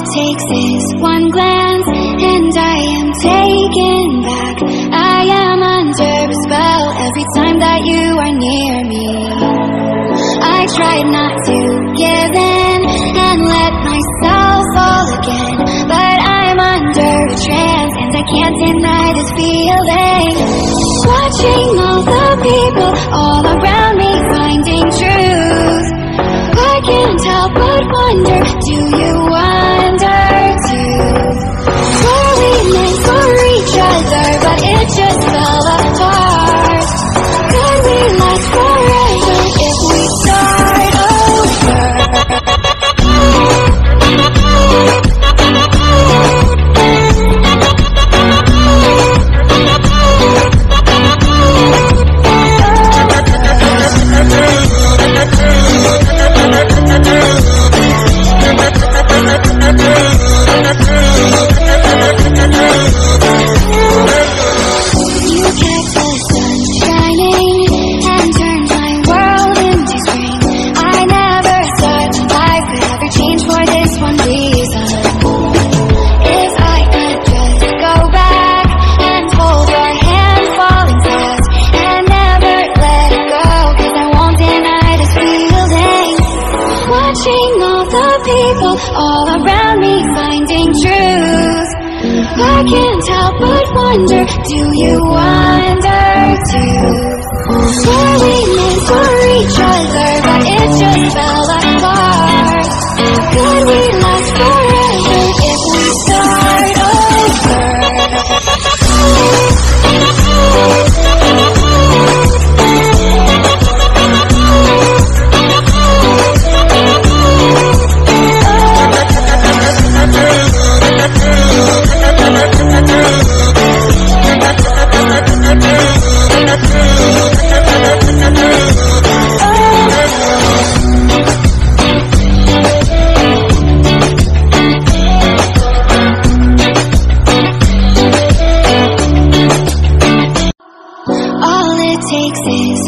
it takes is one glance, and I am taken back. I am under a spell every time that you are near me. I tried not to give in and let myself fall again, but I'm under a trance and I can't deny this feeling. Watching all the people all around me finding truth, I can't help but wonder, do you wonder too? Were we meant for each other, but it just fell apart? Could we last forever if we start over? All around me finding truth, I can't help but wonder, do you wonder too? Were we meant for each other, but it just fell apart? Could we last forever if we start over?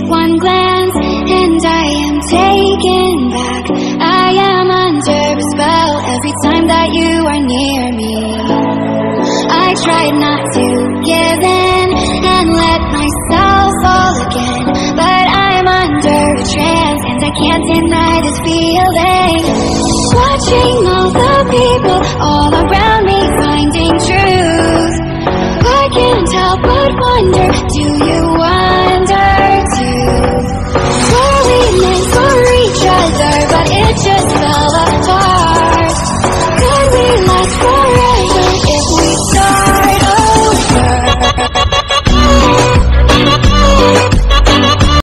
One glance, and I am taken back. I am under a spell every time that you are near me. I tried not to give in and let myself fall again, but I'm under a trance and I can't deny this feeling. Watching all the people all